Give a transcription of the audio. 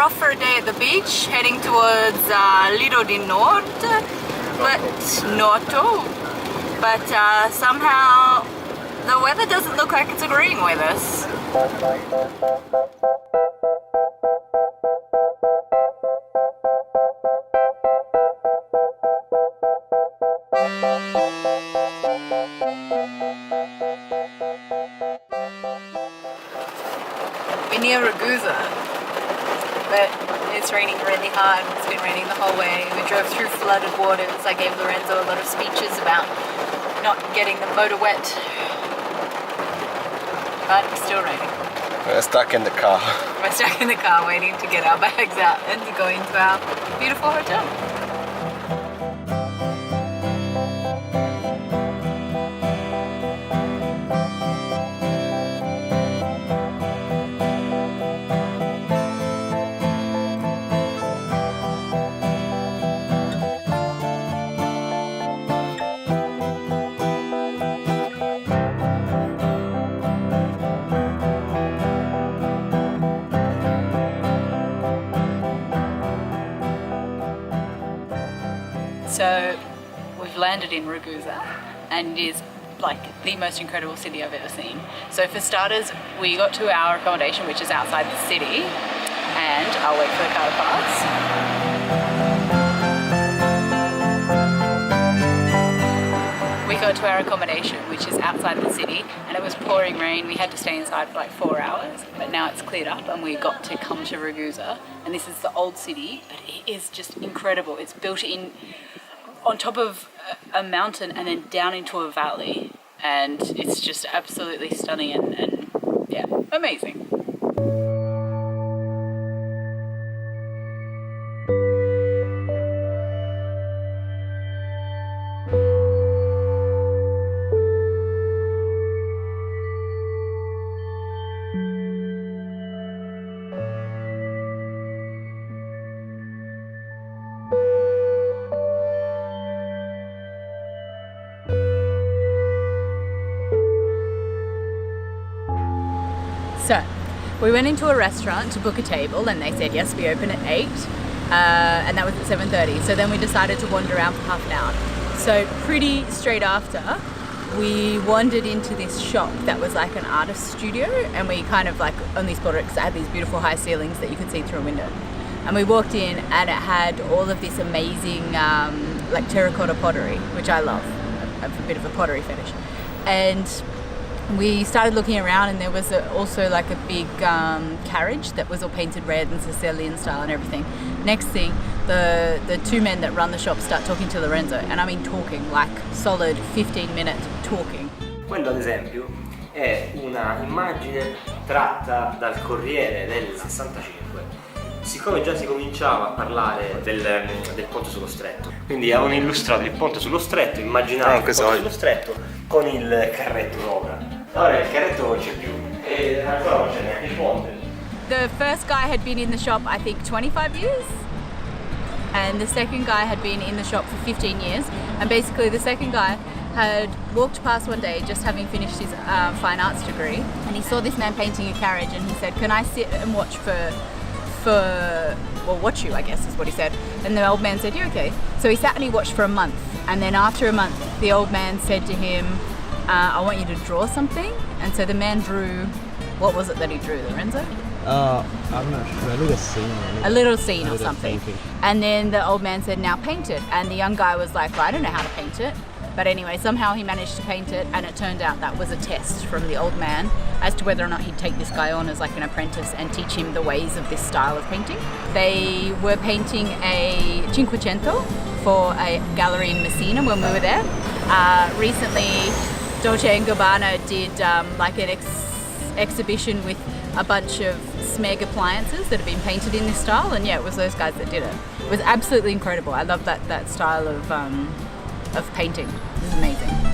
off for a day at the beach, heading towards Lido di Nord, but Noto. But somehow the weather doesn't look like it's agreeing with us. We're near Ragusa, but it's raining really hard. It's been raining the whole way. We drove through flooded waters. I gave Lorenzo a lot of speeches about not getting the motor wet, but it's still raining. We're stuck in the car. We're stuck in the car waiting to get our bags out and to go into our beautiful hotel. So we've landed in Ragusa, and it is like the most incredible city I've ever seen. So for starters, we got to our accommodation, which is outside the city, and I'll wait for the car to pass. We got to our accommodation, which is outside the city, and it was pouring rain. We had to stay inside for like 4 hours, but now it's cleared up and we got to come to Ragusa. And this is the old city, but it is just incredible. It's built in on top of a mountain and then down into a valley, and it's just absolutely stunning and yeah, amazing. So, we went into a restaurant to book a table and they said, yes, we open at 8, and that was at 7:30. So then we decided to wander around for half an hour. So pretty straight after, we wandered into this shop that was like an artist studio, and we kind of like only spotted it because it had these beautiful high ceilings that you could see through a window. And we walked in and it had all of this amazing like terracotta pottery, which I love. I have a bit of a pottery fetish. And we started looking around, and there was also like a big carriage that was all painted red and Sicilian style and everything. Next thing, the two men that run the shop start talking to Lorenzo, and I mean talking, like solid 15-minute talking. Quello ad esempio è una immagine tratta dal Corriere del 65. Siccome già si cominciava a parlare del ponte sullo stretto, quindi avevano illustrato il ponte sullo stretto, immaginavo il ponte sullo stretto con il carretto sopra. Ora il carretto non c'è più e ancora non c'è neanche il ponte. The first guy had been in the shop, I think, 25 years, and the second guy had been in the shop for 15 years. And basically the second guy had walked past one day just having finished his fine arts degree, and he saw this man painting a carriage, and he said, can I sit and watch watch you, I guess is what he said. And the old man said, yeah, okay. So he sat and he watched for a month, and then after a month the old man said to him, I want you to draw something. And so the man drew, what was it that he drew, Lorenzo? I'm not sure, a little scene. A little scene or something. Painting. And then the old man said, now paint it. And the young guy was like, well, I don't know how to paint it. But anyway, somehow he managed to paint it, and it turned out that was a test from the old man as to whether or not he'd take this guy on as like an apprentice and teach him the ways of this style of painting. They were painting a Cinquecento for a gallery in Messina when we were there. Recently, Dolce & Gabbana did like an exhibition with a bunch of Smeg appliances that have been painted in this style, and yeah, it was those guys that did it. It was absolutely incredible. I love that style of painting. This is amazing.